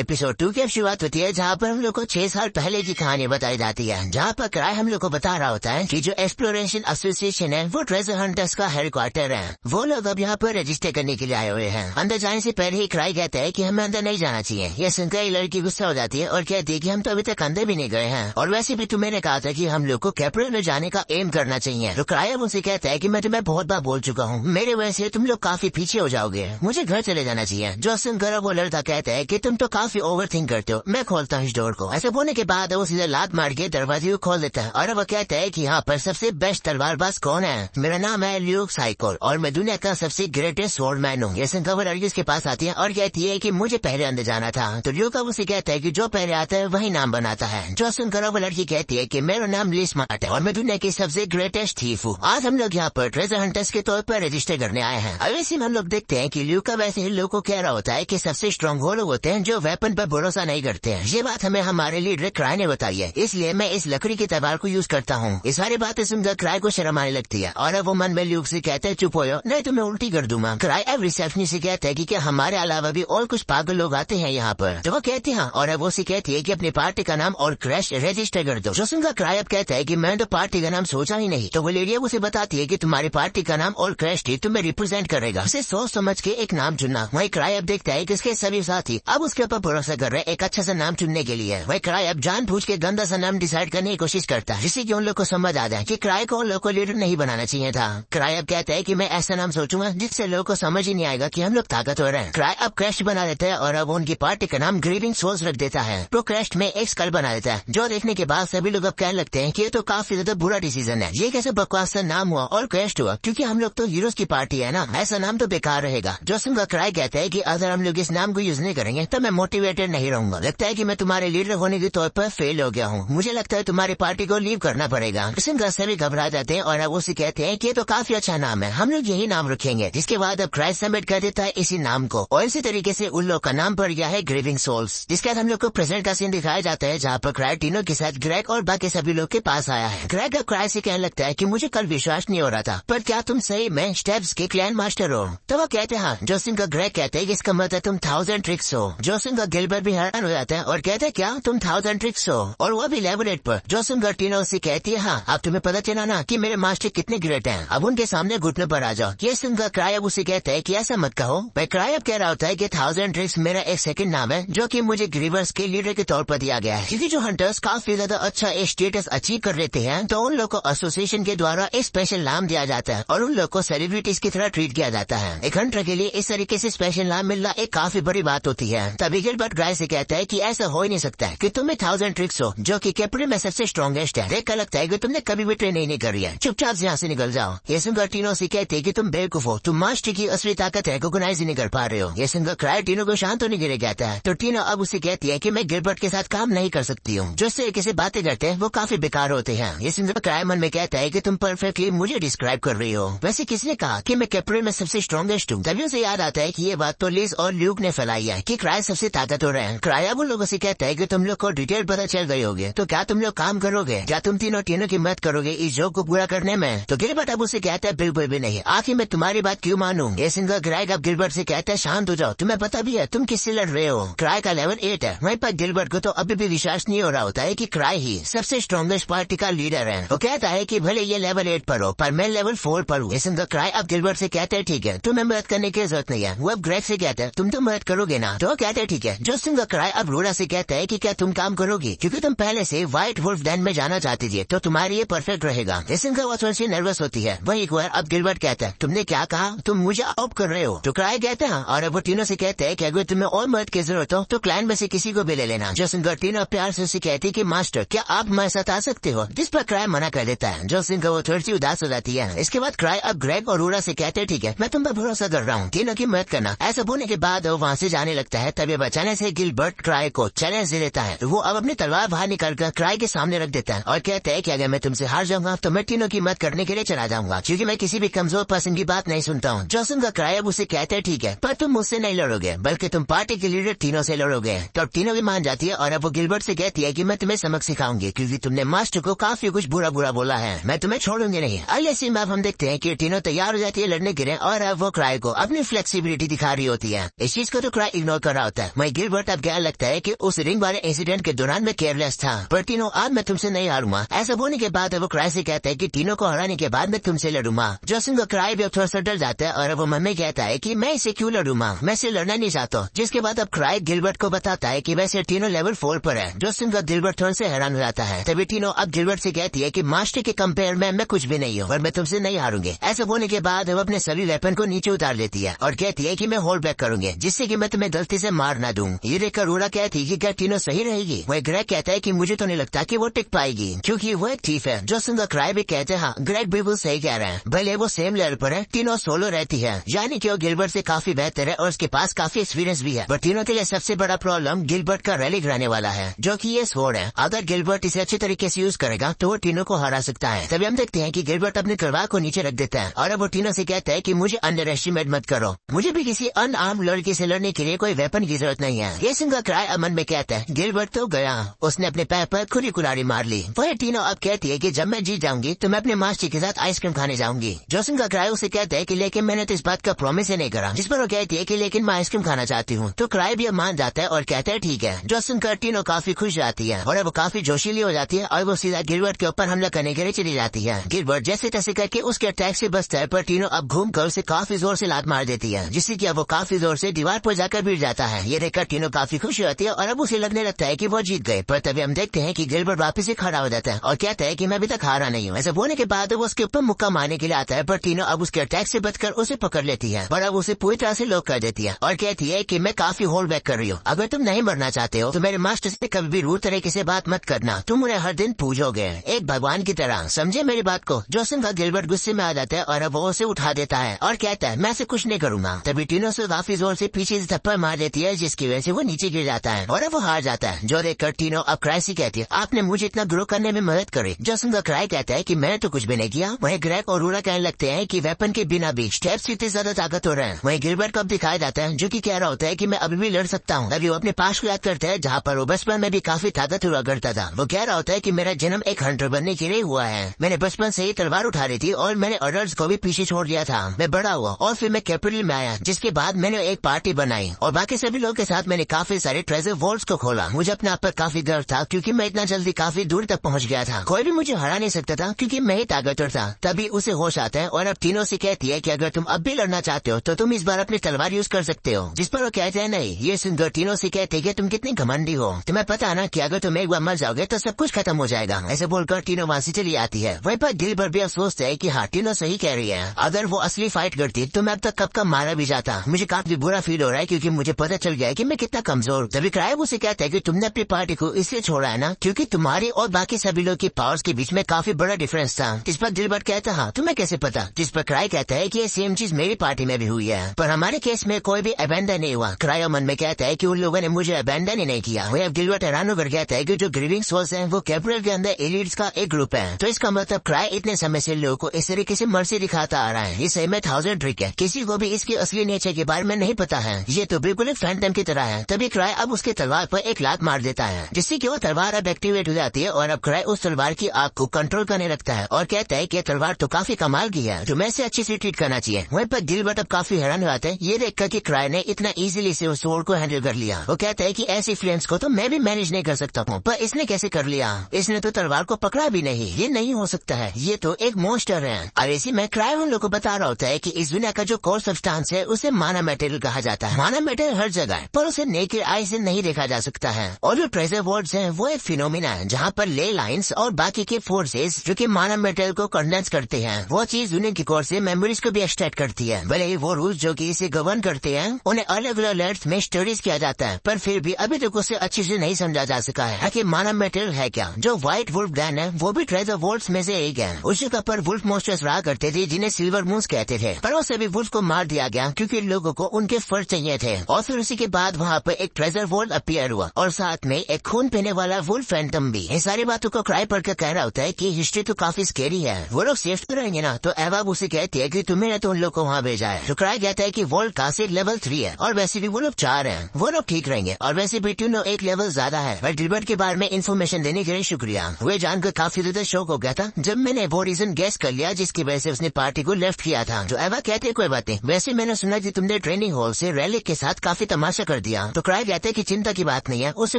Episode 2 की शुरुआत होती है जहाँ पर हम लोग को 6 साल पहले की कहानी बताई जाती है, जहाँ पर क्राई हम लोग को बता रहा होता है कि जो एक्सप्लोरेशन एसोसिएशन है वो ट्रेजर हंटर्स का हेडक्वार्टर है। वो लोग अब यहाँ पर रजिस्टर करने के लिए आए हुए हैं। अंदर जाने से पहले ही क्राई कहता है कि हमें अंदर नहीं जाना चाहिए। यह सुनकर लड़की गुस्सा हो जाती है और कहती है कि हम तो अभी तक अंदर भी नहीं गए हैं, और वैसे भी तुम्हें कहा था कि हम लोग को कैपिटल में जाने का एम करना चाहिए। तो क्राई अब उनसे कहता है कि मैं तुम्हें बहुत बार बोल चुका हूँ, मेरे वजह से तुम लोग काफी पीछे हो जाओगे, मुझे घर चले जाना चाहिए। जो सुनकर वो लड़का कहता है कि तुम तो काफी ओवर थिंक करते हो, मैं खोलता हूँ इस डोर को। ऐसे बोलने के बाद वो सीधा लात मार के दरवाजे को खोल देता है और वो कहता है कि यहाँ पर सबसे बेस्ट तलवारबाज कौन है? मेरा नाम है ल्यूक साइकोल और मैं दुनिया का सबसे ग्रेटेस्ट स्वॉर्डमैन हूँ। ये सुनकर वो लड़की उसके पास आती है और कहती है कि मुझे पहले अंदर जाना था। तो ल्यूक उसे कहता है कि जो पहले आता है वही नाम बनाता है। जो सुनकर वो लड़की कहती है कि मेरा नाम लिस मार्ट है और मैं दुनिया की सबसे ग्रेटेस्ट थीफ हूँ। आज हम लोग यहाँ पर ट्रेजर हंटर्स के तौर पर रजिस्टर करने आए हैं। अब इसी में हम लोग देखते हैं कि ल्यूक वैसे ही लोग को कह रहा होता है कि सबसे स्ट्रॉन्ग वो लोग होते हैं जो वेपन पर भरोसा नहीं करते हैं। ये बात हमें हमारे लीडर क्राई ने बताई है, इसलिए मैं इस लकड़ी की तलवार को यूज करता हूँ। ये सारी बातें सुनकर क्राई को शर्म आने लगती है और वो मन में ल्यूक से कहते हैं चुप हो जाओ नहीं तो मैं उल्टी कर दूंगा। क्राई अब रिसेप्शनिस्ट से कहता है कि क्या हमारे अलावा भी और कुछ पागल लोग आते हैं यहाँ पर? तो वो कहते हैं और वो उसे कहती है कि अपनी पार्टी का नाम और क्रैश रजिस्टर कर दो। जो सुनकर क्राई अब कहता है कि मैं तो पार्टी का नाम सोचा ही नहीं। तो वो लेडी उसे बताती है कि तुम्हारी पार्टी का नाम और क्रैश थी तुम्हें रिप्रेजेंट करेगा, उसे सोच समझ के एक नाम चुनना। वही क्राई अब देखता है कि इसके सभी साथी अब उसके ऊपर भरोसा कर रहे एक अच्छा सा नाम चुनने के लिए। वही क्राई अब जानबूझ के गंदा सा नाम डिसाइड करने की कोशिश करता है, जिससे कि उन लोग को समझ आ जाए कि क्राई को उन लोग को लीडर नहीं बनाना चाहिए था। क्राई अब कहता है कि मैं ऐसा नाम सोचूंगा जिससे लोगों को समझ ही नहीं आएगा कि हम लोग ताकतवर हैं। क्राई अब क्रैश बना देता है और अब उनकी पार्टी का नाम ग्रीविंग सोल्स रख देता है। तो क्रैश में एक स्कल बना देता है, जो देखने के बाद सभी लोग अब कहने लगते हैं कि ये तो काफी ज्यादा बुरा डिसीजन है। ये कैसे बकवास सा नाम हुआ और क्रैश हुआ, क्योंकि हम लोग तो हीरोज की पार्टी है ना, ऐसा नाम तो बेकार रहेगा। जो सुनकर क्राई कहता है कि अगर हम लोग इस नाम को यूज नहीं करेंगे तो मैं मोटिवेटेड नहीं रहूंगा। लगता है कि मैं तुम्हारे लीडर होने के तौर पर फेल हो गया हूँ, मुझे लगता है तुम्हारी पार्टी को लीव करना पड़ेगा। सुनकर सभी घबरा जाते हैं और अब उसे कहते हैं कि ये तो काफी अच्छा नाम है, हम लोग यही नाम रखेंगे। जिसके बाद अब क्राई सबमिट कर देता है इसी नाम को और इसी तरीके से उन लोग का नाम पड़ गया है ग्रीविंग सोल्स। जिसके बाद हम लोग को प्रेजेंट का सीन दिखाया जाता है जहाँ पर क्राई टीनो के साथ ग्रेग और बाकी सभी लोग के पास आया है। ग्रेग अब क्राई से कहने लगता है कि मुझे कल विश्वास नहीं हो रहा था, पर क्या तुम सही में स्टेप्स के क्लैन मास्टर हो? तो वो कहते हैं हाँ। जोसिन का ग्रेग कहते हैं कि इसका मतलब तुम 1000 ट्रिक्स हो। जोसिन का गिलबर्ट भी हैरान हो जाता है और कहते हैं क्या तुम 1000 ट्रिक्स हो, और वो भी लेवल 8 पर। जोसिन का टीनो से कहती है हाँ अब तुम्हें पता चला ना कि मेरे मास्टर कितने ग्रेट हैं, अब उनके सामने घुटने पर आ जाओ। ये सुनकर क्राई अब उसे कहता है कि ऐसा मत कहो। भाई क्राई अब कह रहा होता है कि 1000 ट्रिक्स मेरा एक सेकंड नाम है जो कि मुझे ग्रीवर्स के लीडर के तौर पर दिया गया है, क्योंकि जो हंटर्स काफी ज्यादा अच्छा स्टेटस अचीव कर लेते हैं तो उन लोग को एसोसिएशन के द्वारा एक स्पेशल नाम दिया जाता है और उन लोग को सेलिब्रिटीज की तरह ट्रीट किया जाता है। एक हंटर के लिए इस तरीके से स्पेशल नाम मिलना एक काफी बड़ी बात होती है। तभी गिलबर्ट क्राई से कहता है कि ऐसा हो ही नहीं सकता है कि तुम्हें 1000 ट्रिक्स हो जो कि कैपिटल में सबसे स्ट्रॉन्गेस्ट है। देखकर लगता है कि तुमने कभी भी ट्रेनिंग नहीं करी है, चुपचाप से यहाँ से निकल जाओ। ये सुनकर टीनो से कहते हैं कि तुम बेवकूफ हो, तुम मास्टर की असली ताकत रिकॉग्नाइज ही नहीं कर पा रहे हो। ये सुनकर क्राई टीनो को शांत होने के लिए कहता है। तो टीनो अब उसे कहती है कि मैं गिलबर्ट के साथ काम नहीं कर सकती हूँ, जो इस तरीके से बातें करते हैं वो काफी बेकार होते हैं। ये सुनकर क्राई मन में कहता है कि तुम परफेक्टली मुझे डिस्क्राइब कर रही हो। वैसे किसने कहा कि मैं कैपिटल में सबसे स्ट्रॉन्गेस्ट हूँ? तभी उसे याद आता है कि ये बात तो लिज और ल्यूक ने फैलाई है कि क्राई सबसे ताकतवर है। क्राई अब उन लोगों से कहता है कि तुम लोग को डिटेल पता चल गई होगी, तो क्या तुम लोग काम करोगे? क्या तुम तीनों की मदद करोगे इस जॉब को पूरा करने में? तो गिलबर्ट अब उसे कहता है बिल्कुल भी नहीं, आखिर मैं तुम्हारी बात क्यों मानूं? ये सुनकर क्राई अब गिलबर्ट से कहता है शांत हो जाओ, तुम्हें पता भी है तुम किससे लड़ रहे हो। क्राई का लेवल 8 है। वहीं पर गिलबर्ट को तो अभी भी विश्वास नहीं हो रहा होता है कि क्राई ही सबसे स्ट्रॉन्गेस्ट पार्टी का लीडर है। वो कहता है कि भले ये लेवल 8 पर हो पर मैं लेवल 4 पर हूँ। ये सुनकर क्राई अब गिलबर्ट से कहते हैं ठीक है तुम्हें मदद करने की जरूरत नहीं है। वो अब ग्रेग से कहता है तुम तो मदद करोगे ना? तो कहते हैं ठीक है। जो सुनकर क्राई अब रोरा से कहता है कि क्या तुम काम करोगी, क्योंकि तुम पहले से व्हाइट वुल्फ डैन में जाना चाहती थी तो तुम्हारे ये परफेक्ट रहेगा। ये सुनकर वो थोड़ी सी नर्वस होती है। वही एक बार अब गिलबर्ट कहता है तुमने क्या कहा, तुम मुझे ऑप कर रहे हो? तो क्राई कहते हैं और अब वो टीनो से कहते हैं कि अगर तुम्हें और मदद की जरूरत हो तो क्लैन में से किसी को भी ले लेना। जो सुनकर टीनो प्यार से उसे कहती है कि मास्टर क्या आप हमारे साथ आ सकते हो? जिस पर क्राई मना कर देता है। जो सुनकर वो थोड़ी सी उदास हो जाती है। इसके बाद क्राई अब ग्रेग और रोरा से कहते हैं ठीक है मैं तुम पर भरोसा कर रहा हूँ, तीनों की मदद करना। ऐसा बोलने के बाद वो वहाँ से जाने लगता है। तभी बचाने से गिलबर्ट क्राई को चैलेंज दे देता है। वो अब अपनी तलवार बाहर निकालकर क्राई के सामने रख देता है और कहता है कि अगर मैं तुमसे हार जाऊंगा तो मैं तीनों की मदद करने के लिए चला जाऊंगा, क्योंकि मैं किसी भी कमजोर पर्सन की बात नहीं सुनता हूँ। जो सुनकर क्राई अब उसे कहते हैं ठीक है पर तुम मुझसे नहीं लड़ोगे बल्कि तुम पार्टी के लीडर तीनों से लड़ोगे। तो अब तीनों भी मान जाती है और अब वो गिलबर्ट से कहती है कि मैं तुम्हें सबक सिखाऊंगी, क्योंकि तुमने मास्टर को काफी कुछ बुरा बोला है, मैं तुम्हें छोड़ूंगी नहीं। अगले सीन में अब हम देखते हैं कि तीनों तैयार हो जाती है लड़ने के लिए और अब वो क्राई को अपनी फ्लेक्सिबिलिटी दिखा रही होती है। इस चीज को तो क्राई इग्नोर कर रहा होता है। वही गिलबर्ट अब क्या लगता है कि उस रिंग वाले इंसिडेंट के दौरान मैं केयरलेस था, पर टीनो आज मैं तुमसे नहीं हारूंगा। ऐसा बोलने के बाद वो क्राई से कहता है कि टीनो को हराने के बाद मैं तुमसे लड़ूंगा। जॉसन को क्राई भी थोड़ा सा डर जाता है और वो मन में कहता है कि मैं इसे क्यों लड़ूंगा, मैं इसे लड़ना नहीं चाहता। जिसके बाद अब क्राई गिलबर्ट को बताता है कि वैसे टीनो लेवल 4 पर है। जॉसन का गिलबर्ट थोड़ा से हैरान हो जाता है। तभी टीनो अब गिलबर्ट से कहती है कि मास्टर के कंपेयर में मैं कुछ भी नहीं हूँ और मैं तुमसे नहीं हारूंगी। ऐसा बोलने के बाद वो अपने सभी वेपन को नीचे उतार लेती है और कहती है कि मैं होल्ड बैक करूंगी जिससे कि मैं तुम्हें गलती से मार ना दूं। ये देखकर रूरा कहती है कि क्या टीनो सही रहेगी। वह ग्रेग कहता है कि मुझे तो नहीं लगता कि वो टिक पाएगी क्योंकि वो एक चीफ है। जॉसन का क्राई भी कहते हैं हाँ ग्रेग बिल्कुल सही कह रहे हैं, भले वो सेम लेवल पर है, टीनो सोलो रहती है, यानी कि वो गिलबर्ट से काफी बेहतर है और उसके पास काफी एक्सपीरियंस भी है। पर टीनो के लिए सबसे बड़ा प्रॉब्लम गिलबर्ट का रैली रहने वाला है जो कि ये स्वॉर्ड है। अगर गिलबर्ट इसे अच्छे तरीके से यूज करेगा तो वो टीनो को हरा सकता है। तभी हम देखते हैं कि गिलबर्ट अपनी तलवार को नीचे रख देता है और अब वो टीनो से कहता है कि मुझे अंडर एस्टिमेट मत करो, मुझे भी किसी अनआर्म्ड लड़की से लड़ने के लिए कोई वेपन की जरूरत नहीं है। ये सुनकर क्राई अमन में कहता है गिलबर्ट तो गया, उसने अपने पैर पर खुली कुल्हाड़ी मार ली। वह टीनो अब कहती है कि जब मैं जीत जाऊंगी तो मैं अपने मास्टर के साथ आइसक्रीम खाने जाऊंगी। जॉसन का क्राई उसे कहता है कि लेकिन मैंने तो इस बात का प्रॉमिस ही नहीं करा। जिस पर वो कहती है कि लेकिन मैं आइसक्रीम खाना चाहती हूँ। तो क्राई भी अब मान जाता है और कहता है ठीक है। जॉसन का टीनो काफी खुश जाती है और वो काफी जोशीली हो जाती है और वो सीधा गिलबर्ट के ऊपर हमला करने के लिए चली जाती है। गिलबर्ट जैसे तैसे करके उसके अटैक से बचता है, पर टीनो अब घूम कर उसे काफी जोर से लात मार देती है जिससे कि अब वो काफी जोर से दीवार पर जाकर गिर जाता है। ये देखकर टीनो काफी खुश होती है और अब उसे लगने लगता है कि वो जीत गए। पर तभी हम देखते हैं कि गिलबर्ट वापस से खड़ा हो जाता है और कहता है कि मैं अभी तक हारा नहीं हूँ। ऐसा बोलने के बाद वो उसके ऊपर मुक्का मारने के लिए आता है, पर टीनो अब उसके अटैक से बचकर उसे पकड़ लेती है और अब उसे पूरी तरह से लॉक कर देती है और कहती है कि मैं काफी होल्ड बैक कर रही हूँ। अगर तुम नहीं मरना चाहते हो तो मेरे मास्टर से कभी भी रूड तरीके से बात मत करना, तुम उन्हें हर दिन पूजोगे एक भगवान की तरह, समझे मेरी बात को। जॉसन का गिलबर्ट गुस्से में आ जाता है और अब वो उसे उठा देता है और कहता है मैं इसे कुछ नहीं करूंगा। तभी टीनो से काफी जोर से पीछे से थप्पड़ मार देती है जिसकी वजह से वो नीचे गिर जाता है और अब वो हार जाता है। जो देखकर टीनो अब क्राई से कहती है आपने मुझे इतना ग्रो करने में मदद करी। जॉसन का क्राई कहता है कि मैंने तो कुछ भी नहीं किया। वहीं ग्रेग और रूरा कहने लगते हैं कि वेपन के बिना भी स्टेप्स इतने ज्यादा ताकतवर हैं। वहीं गिलबर्ट को अब दिखाया जाता है जो कि कह रहा होता है कि मैं अभी भी लड़ सकता हूँ। तभी वो अपने पास को याद करता है जहाँ पर वो बचपन में भी काफी ताकत हुआ करता था। वो कह रहा होता है कि मेरा जन्म एक हंटर बनने के लिए हुआ है, मैंने बचपन से ही तलवार उठा रही थी और मैंने ऑर्डर्स को भी पीछे छोड़ दिया था। मैं बड़ा हुआ और फिर मैं कैपिटल में आया, जिसके बाद मैंने एक पार्टी बनाई और बाकी सभी लोगों के साथ मैंने काफी सारे ट्रेजर वॉल्ट्स को खोला। मुझे अपने आप पर काफी गर्व था क्योंकि मैं इतना जल्दी काफी दूर तक पहुंच गया था। कोई भी मुझे हरा नहीं सकता था क्योंकि मैं ही ताकतवर था। तभी उसे होश आता है और अब टीनो से कहती है कि अगर तुम अब भी लड़ना चाहते हो तो तुम इस बार अपनी तलवार यूज कर सकते हो। जिस पर वो कहते हैं नहीं। ये सुनकर टीनो से कहते हैं कि तुम कितनी घमंडी हो, तुम्हें पता ना कि अगर तुम एक बार मर जाओगे तो सब कुछ खत्म हो जाएगा। ऐसे बोलकर टीनो वहाँ से चली आती है। वहीं पर गिलबर्ट भी अफसोस है कि हाँ टीनो सही कह रही है, अगर वो असली फाइट करती तो मैं अब तक कब का मारा भी जाता। मुझे काफी बुरा फील हो रहा है क्योंकि मुझे पता चल गया है कि मैं कितना कमजोर। तभी क्राइब उसे कहता है कि तुमने अपनी पार्टी को इसलिए छोड़ा है ना क्योंकि तुम्हारी और बाकी सभी लोग की पावर्स के बीच में काफी बड़ा डिफरेंस था। इस पर गिलबर्ट कहता हाँ तुम्हें कैसे पता। जिस पर क्राई कहता है कि ये सेम चीज मेरी पार्टी में भी हुई है पर हमारे केस में कोई भी अबेंडन नहीं हुआ। क्राई मन में कहता है कि उन लोगों ने मुझे अबेंडन ही नहीं किया। वही अब गिलबर्ट हैरान होकर कहता है कि जो ग्रीविंग सोल्स हैं वो कैपिटल के अंदर एलिट्स का एक ग्रुप है। तो इसका मतलब क्राई इतने समय से लोगों को इस तरीके से मर्सी दिखाता आ रहा है। ये सही में 1000 ट्रिक है, किसी को भी इसकी असली नेचर के बारे में नहीं पता है। ये तो बिल्कुल एक फैंटम की तरह है। तभी क्राई अब उसके तलवार पर एक लात मार देता है जिससे कि वो तलवार अब एक्टिवेट हो जाती है और अब क्राई उस तलवार की आग को कंट्रोल करने लगता है और कहता है कि तलवार तो काफी कमाल की है, तुम्हें इसे अच्छी से ट्रीट करना चाहिए। वहीं पर गिलबर्ट अब काफी हैरान हो जाता है ये देखकर कि क्राई ने इतना इजीली से उस स्वॉर्ड को हैंडल कर लिया। वो कहता है कि ऐसी फ्लेम्स को तो मैं भी मैनेज नहीं कर सकता हूँ, पर इसने कैसे कर लिया, इसने तो तलवार को पकड़ा भी नहीं, ये नहीं हो सकता है, ये तो एक मॉन्स्टर है। और इसी में क्राई उन लोगों को बता रहा होता है कि इस दुनिया का जो कोर सब्सटेंस है उसे माना मेटेरियल कहा जाता है। माना मेटेरियल हर जगह है पर उसे नेकेड आई से नहीं देखा जा सकता है। और जो ट्रेजर वर्ड्स हैं वो एक फिनोमिना है जहाँ पर ले लाइन्स और बाकी के फोर्सेस जो कि माना मेटेरियल को कंडेंस करते हैं वो चीज दुनिया की कोर से मेमोरीज को भी एक्सट्रैक्ट करती है। भले ही वो रूल्स जो कि इसे गवर्न करते हैं उन्हें अलग अलग लेयर्स में स्टोरीज किया जाता है पर फिर भी अभी तक उसे अच्छे से नहीं समझा जा सका है कि माना मेटेरियल है क्या। जो व्हाइट वुल्फ गन है वो भी ट्रेजर वर्ड्स में से एक है। उस जगह पर वुल्फ मॉन्स्टर्स रहा करते थे जिन्हें सिल्वर मून्स कहते थे, पर वो सभी वुल्फ को मार दिया गया क्योंकि लोगों को उनके फर चाहिए थे। और फिर उसी के बाद वहाँ पर एक ट्रेजर वर्ल्ड अपीयर हुआ और साथ में एक खून पीने वाला वुल्फ फैंटम भी। इन सारी बातों को क्राई पढ़कर कह रहा होता है कि हिस्ट्री तो काफी स्केरी है, वो लोग सेफ तो रहेंगे ना। तो एवा उसे कहती है कि तुम्हें तो उन लोग को वहाँ भेजा है। तो क्राई कहता है कि वर्ल्ड का से लेवल 3 है और वैसे भी वो लोग 4 हैं, वो लोग ठीक रहेंगे और वैसे भी ट्यूनो एक लेवल ज्यादा है। पर गिलबर्ट के बारे में इन्फॉर्मेशन देने के लिए शुक्रिया। वे जानकर काफी ज्यादा शौक हो गया था जब मैंने वो रीजन गैस कर लिया जिसकी वजह से उसने पार्टी को लेफ्ट किया था। जो एवा कहते कोई बात नहीं, वैसे मैंने सुना कि तुमने ट्रेनिंग हॉल से रैली के साथ काफी तमाशा कर दिया। तो क्राई कहते हैं कि चिंता की बात नहीं है, उसे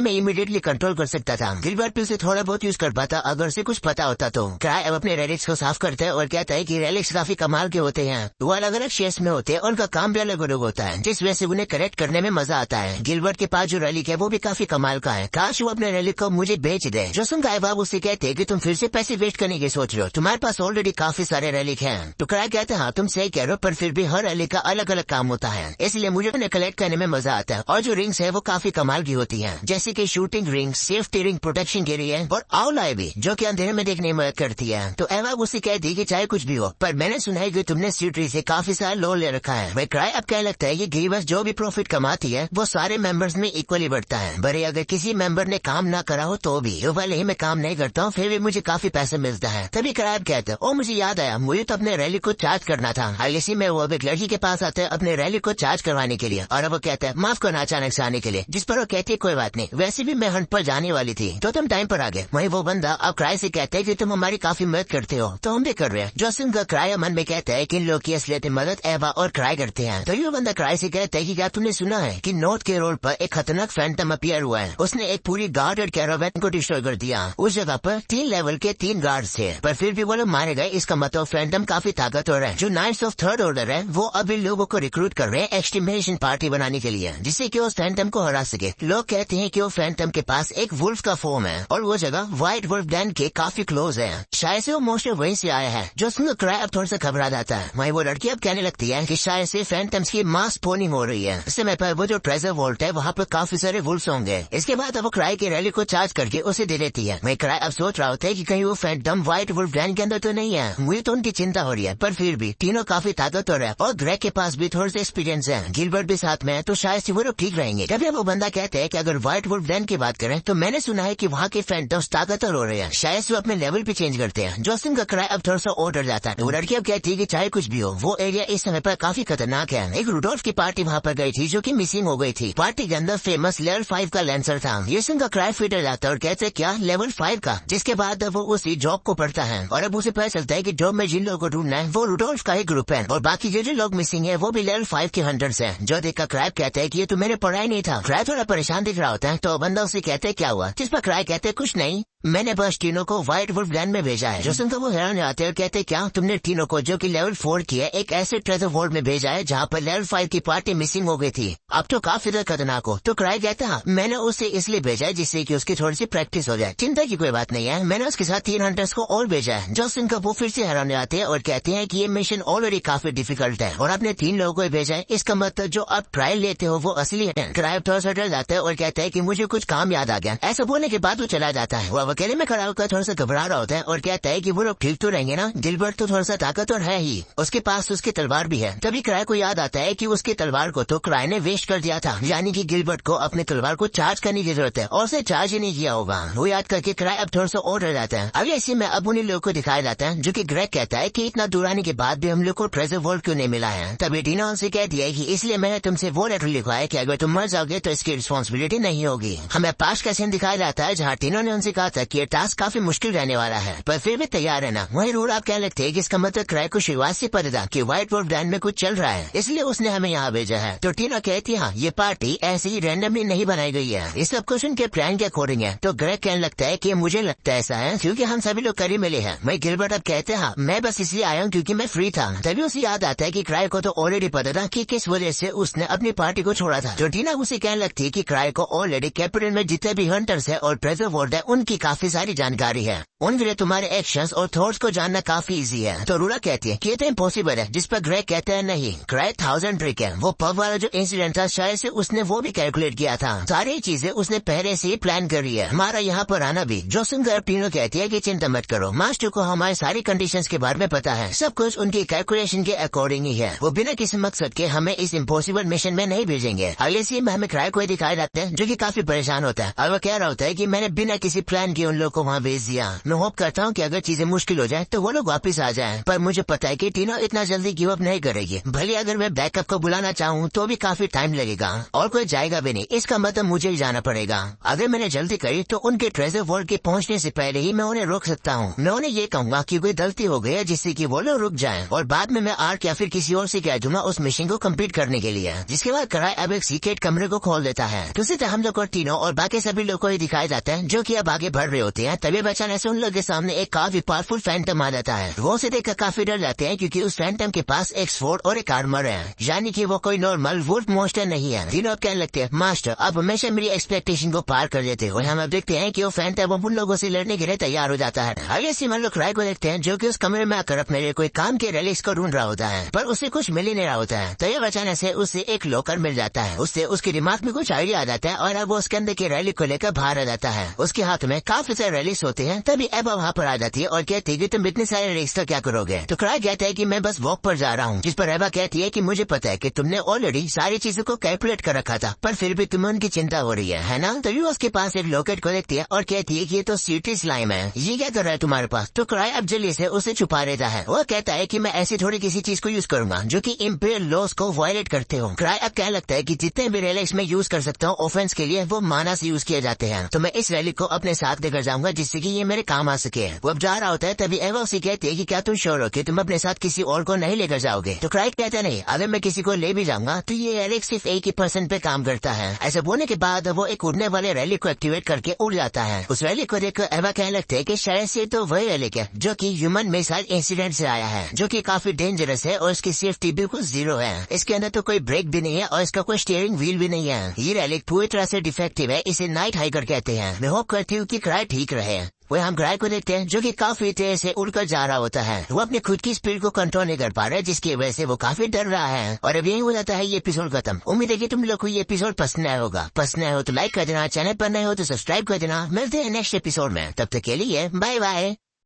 मैं इमीडिएटली कंट्रोल कर सकता था। गिलबर्ट भी उसे थोड़ा बहुत यूज कर पाता अगर उसे कुछ पता होता तो। क्राई अब अपने रेलिक्स को साफ करता है और कहता है कि रेलिक्स काफी कमाल के होते हैं, वो अलग अलग शेप्स में होते हैं, उनका काम भी अलग अलग होता है, जिस वजह से उन्हें करेक्ट करने में मजा आता है। गिलबर्ट के पास जो रेलिक है वो भी काफी कमाल का है, काश वो अपने रेलिक को मुझे बेच दे। जोसन का बाब उसे कहते हैं कि तुम फिर से पैसे वेस्ट करने की सोच रहे हो, तुम्हारे पास ऑलरेडी काफी सारे रेलिक हैं। तो क्राई कहते हैं हाँ तुम सही कह रहे हो, पर फिर भी हर रेलिक का अलग अलग काम होता है, इसलिए मुझे उन्हें कलेक्ट करने में मजा आता है। और जो रिंग्स है वो काफी कमाल की होती है, जैसे की shooting ring, safety ring protection के लिए, और आउलाई भी जो की अंधेरे में देखने में मदद करती है। तो एवाब उसे कहती है कि चाहे कुछ भी हो, पर मैंने सुना है कि तुमने सीट्री से काफी सारा लोन ले रखा है। वह क्राई अब क्या लगता है कि गिलबर्ट जो भी प्रॉफिट कमाती है वो सारे मेंबर्स में इक्वली बढ़ता है। बड़े अगर किसी मेंबर ने काम ना करा हो तो भी, भले ही मैं काम नहीं करता हूँ फिर भी मुझे काफी पैसे मिलता है। तभी क्राई कहता है ओ मुझे याद आया, मुझे तो अपने रैली को चार्ज करना था। इसी में वो एक लड़की के पास आता है अपने रैली को चार्ज करवाने के लिए, और वो कहता है माफ करना अचानक से आने के लिए, जिस पर वो कहती है कोई बात नहीं, वैसे भी मैं हंट पर जाने वाली थी तो तुम टाइम पर आ गए। वही वो बंदा अब क्राई से कहते हैं कि तुम हमारी काफी मदद करते हो, तो हम भी कर रहे हैं। जोसन का क्राई मन में कहता है कि इन लोग की असलियत मदद एवा और क्राई करते हैं। तो ये बंदा क्राई से कहता है कि क्या तुमने सुना है कि नॉर्थ के रोड पर एक खतरनाक फैंटम अपीयर हुआ है, उसने एक पूरी गार्ड और कैरावैन को डिस्ट्रॉय कर दिया। उस जगह पर 3 लेवल के 3 गार्ड थे, पर फिर भी वो लोग मारे गए। इसका मतलब फैंटम काफी ताकतवर है। जो नाइट्स ऑफ थर्ड ऑर्डर है वो अभी लोगों को रिक्रूट कर रहे हैं एक्सट्रीमिनेशन पार्टी बनाने के लिए, जिससे कि उस फैंटम को हरा सके। लोग कहते हैं कि वो फैंटम के पास एक वुल्फ का फॉर्म है और वो जगह व्हाइट वुल्फ डैन के काफी क्लोज है, शायद से वो मोस्टली वहीं से आया है। जो सुनकर क्राई अब थोड़ा सा घबरा जाता है। वहीं वो लड़की अब कहने लगती है कि शायद से फैंटम्स की मास पोनिंग हो रही है, इस समय पर वो जो ट्रेजर वॉल्ट है वहाँ पर काफी सारे वुल्फ्स होंगे। इसके बाद अब वो क्राई की रैली को चार्ज करके उसे दे देती है। वहीं क्राई अब सोच रहा होता है कि कहीं वो फैंटम व्हाइट वुल्फ डैन के अंदर तो नहीं है। मुझे तो उनकी चिंता हो रही है, पर फिर भी तीनों काफी ताकतवर है और ग्रेग के पास भी थोड़ा सा एक्सपीरियंस है, गिलबर्ट भी साथ में है, तो शायद से वो लोग ठीक रहेंगे। तभी वो बंदा कहते हैं कि अगर व्हाइट वुल्फ डैन की बात करें तो मैंने सुना है कि वहाँ के फैंटम्स ताकतवर हो रहे हैं, शायद से वो अपने लेवल पे चेंज करते हैं। जोसन का क्राई अब थोड़ा सा और डर जाता है। वो लड़की अब कहती है कि चाहे कुछ भी हो वो एरिया इस समय पर काफी खतरनाक है। एक रुडोल्फ की पार्टी वहाँ पर गई थी जो कि मिसिंग हो गई थी। पार्टी के अंदर फेमस लेवल 5 का लेंसर था। जोसन का क्राई फिटर जाता है और कहते क्या लेवल 5 का, जिसके बाद वो उसी जॉब को पढ़ता है और अब उसे पता चलता है कि जॉब में जिन लोगों को ढूंढना है वो रुडोल्फ का ही ग्रुप है और बाकी जो लोग मिसिंग है वो भी लेवल 5 के हंटर्स हैं। जो देखकर क्राई कहते हैं कि ये तो मैंने पढ़ा ही नहीं था। क्राई थोड़ा परेशान दिख रहा होता है, तो बंदा उसे कहते हैं क्या हुआ, जिस पर क्राई कहते हैं कुछ नहीं, मैंने बस तीनों को व्हाइट वुल्फ डैन में भेजा है। जोसन को वो हैरान आते हैं और कहते क्या तुमने तीनों को जो कि लेवल 4 की है एक ऐसे ट्रेजर वॉल्ट में भेजा है जहाँ पर लेवल 5 की पार्टी मिसिंग हो गई थी, अब तो काफी खतरनाक हो। तो क्राई कहता है मैंने उसे इसलिए भेजा है जिससे कि उसकी थोड़ी सी प्रैक्टिस हो जाए, चिंता की कोई बात नहीं है, मैंने उसके साथ 3 हंटर्स को और भेजा है। जोसन को वो फिर से हैरान आते हैं और कहते हैं कि ये मिशन ऑलरेडी काफी डिफिकल्ट है और आपने 3 लोगों को भेजा है, इसका मतलब जो आप ट्रायल लेते हो वो असली है। क्राई थोड़ा सा डर जाता है और कहता है कि मुझे कुछ काम याद आ गया। ऐसा बोलने के बाद वो चला जाता है। वो अकेले में खड़ा होकर थोड़ा सा घबरा रहा होता है और कहता है कि वो लोग ठीक तो रहेंगे ना, गिलबर्ट तो थोड़ा सा ताकतवर है ही, उसके पास उसकी तलवार भी है। तभी क्राई को याद आता है कि उसकी तलवार को तो क्राई ने वेस्ट कर दिया था, यानी कि गिलबर्ट को अपनी तलवार को चार्ज करने की जरूरत है और उसे चार्ज ही नहीं किया होगा। वो याद करके क्राई अब थोड़ा सा और डर जाता है। अब ऐसे में अब उन्हीं लोगों को दिखाया जाता है जो कि ग्रेग कहता है कि इतना दूर आने के बाद भी हम लोग को ट्रेजर वॉल्ट क्यों नहीं मिला है। तभी टीना उनसे कहती है कि इसलिए मैंने तुमसे वो लेटर लिखा है कि अगर तुम मर जाओगे तो इसकी रिस्पॉन्सिबिलिटी नहीं होगी। हमें पास का सीन दिखाया जाता है जहाँ टीना ने उनसे कहा था कि ये टास्क काफी मुश्किल रहने वाला है, पर फिर भी तैयार है ना। वही रूल आप कहने लगते हैं कि इसका मतलब क्राई को शुरुआत से पता था कि व्हाइट वुल्फ डैन में कुछ चल रहा है, इसलिए उसने हमें यहाँ भेजा है। तो टीना कहती है हाँ ये पार्टी ऐसे ही रैंडमली नहीं बनाई गई है, इस सब कुछ उनके प्लान के अकॉर्डिंग है। तो ग्रेग कहने लगता है कि मुझे लगता है ऐसा है क्योंकि हम सभी लोग करीब मिले हैं। मैं गिलबर्ट अब कहते हैं हाँ मैं बस इसलिए आया हूँ क्योंकि मैं फ्री था। तभी उसे याद आता है कि क्राई को तो ऑलरेडी पता था कि किस वजह से उसने अपनी पार्टी को छोड़ा था। तो टीना उसे कहने लगती है कि क्राई को ऑलरेडी कैपिटल में जितने भी हंटर्स है और ट्रेजर वॉल्ट है उनकी काफी सारी जानकारी है, उनके लिए तुम्हारे एक्शंस और थॉट्स को जानना काफी इजी है। तो रूला कहती है कि ये तो इम्पॉसिबल है, जिस पर ग्रेग कहते हैं नहीं क्राई 1000 ट्रिक है। वो पब वाला जो इंसिडेंट था शायद से उसने वो भी कैलकुलेट किया था, सारी चीजें उसने पहले से ही प्लान करी है, हमारा यहाँ पर आना भी। जोसन टीनो कहती है कि चिंता मत करो, मास्टर को हमारी सारी कंडीशंस के बारे में पता है, सब कुछ उनकी कैलकुलेशन के अकॉर्डिंग ही है, वो बिना किसी मकसद के हमें इस इम्पॉसिबल मिशन में नहीं भेजेंगे। अगले सीन में हमें क्राई को दिखाया जाता है जो कि काफी परेशान होता है और वो कह रहा होता है कि मैंने बिना किसी प्लान के उन लोग को वहाँ भेज दिया। मैं होप करता हूँ कि अगर चीजें मुश्किल हो जाए तो वो लोग वापस आ जाएं, पर मुझे पता है कि टीनो इतना जल्दी गिव अप नहीं करेगी। भले अगर मैं बैकअप को बुलाना चाहूँ तो भी काफी टाइम लगेगा और कोई जाएगा भी नहीं। इसका मतलब मुझे ही जाना पड़ेगा। अगर मैंने जल्दी करी तो उनके ट्रेजर वर्ल्ड के पहुँचने से पहले ही मैं उन्हें रोक सकता हूँ। मैं उन्हें ये कहूँगा कि कोई गलती हो गई है जिससे कि वो लोग रुक जाएं, और बाद में मैं आर्क या फिर किसी और से कह दूंगा उस मिशन को कंप्लीट करने के लिए। जिसके बाद कराई अब एक सीक्रेट कमरे को खोल देता है। दूसरी तरफ हम लोग को टीनो और बाकी सभी लोग को ही दिखाया जाता है जो कि अब आगे बढ़ रहे होते हैं। तभी अचानक से उन लोग के सामने एक काफी पावरफुल फैंटम आ जाता है। वो उसे देखकर काफी डर जाते हैं क्योंकि उस फैंटम के पास एक स्वॉर्ड और एक आर्मर है, यानी कि वो कोई नॉर्मल वुल्फ मॉन्स्टर नहीं है। तीनों अब कहने लगते हैं, मास्टर अब हमेशा मेरी एक्सपेक्टेशन को पार कर देते हो। हम अब देखते हैं कि वो फैंटम उन लोगों से लड़ने के लिए तैयार हो जाता है। आगे से हम लोग क्राई को देखते हैं जो कि उस कमरे में आकर अपने लिए कोई काम के रिलीज को ढूंढ रहा होता है, पर उसे कुछ मिल ही नहीं रहा होता है। तो ये अचानक से उसे एक लॉकर मिल जाता है। उससे उसके दिमाग में कुछ आइडिया आ जाता है और अब वो उसके अंदर के रैली को लेकर बाहर आ जाता है। उसके हाथ में काफी सारे रैलीज होते हैं। तभी एबा वहाँ पर आ जाती है और कहती है कि तुम इतने सारे रेस का क्या करोगे। तो क्राई कहता है कि मैं बस वॉक पर जा रहा हूँ, जिस पर एबा कहती है कि मुझे पता है कि तुमने ऑलरेडी सारी चीजों को कैलकुलेट कर रखा था, पर फिर भी तुम्हें उनकी चिंता हो रही है ना। तभी उसके पास एक लॉकेट को देखती है और कहती है कि ये तो सीटी स्लाइम है, ये क्या कर रहा है तुम्हारे पास। तो क्राई अब जल्दी से उसे छुपा देता है। वो कहता है कि मैं ऐसी थोड़ी किसी चीज को यूज करूंगा जो कि इम्पीरियल लॉस को वायलेट करते हो। क्राई अब कहने लगता है कि जितने भी रैलीज मैं यूज कर सकता हूँ ऑफेंस के लिए वो माना से यूज किए जाते हैं, तो मैं इस रैली को अपने साथ लेकर जाऊंगा जिससे कि ये मेरे काम आ सके। वो अब जा रहा होता है। तभी एवा उसे कहती है कि क्या तुम श्योर हो कि तुम अपने साथ किसी और को नहीं लेकर जाओगे। तो क्राई कहता नहीं, अगर मैं किसी को ले भी जाऊंगा तो ये एलेक्स सिर्फ एक ही पर्सन पे काम करता है। ऐसा बोलने के बाद वो एक उड़ने वाले रैली को एक्टिवेट करके उड़ जाता है। उस रैली को देखकर एवा कहने लगते है कि शायद से तो वही रैली है जो कि ह्यूमन मिसाइल इंसिडेंट से आया है, जो कि काफी डेंजरस है और इसकी सेफ्टी बिल्कुल जीरो है। इसके अंदर तो कोई ब्रेक भी नहीं है और इसका कोई स्टीयरिंग व्हील भी नहीं है। ये रैली पूरी तरह से डिफेक्टिव है, इसे नाइट हाइकर कहते हैं। मैं होप करती हूँ कि क्राई ठीक रहे। वो हम क्राई को देखते हैं जो कि काफी तेज से उड़कर जा रहा होता है। वो अपनी खुद की स्पीड को कंट्रोल नहीं कर पा रहा है, जिसकी वजह से वो काफी डर रहा है। और अब यही हो जाता है ये एपिसोड खत्म। उम्मीद है कि तुम लोग को ये एपिसोड पसंद आया होगा। पसंद आया हो तो लाइक कर देना, चैनल पर नए हो तो सब्सक्राइब कर देना। मिलते हैं नेक्स्ट एपिसोड में, तब तक के लिए बाय बाय।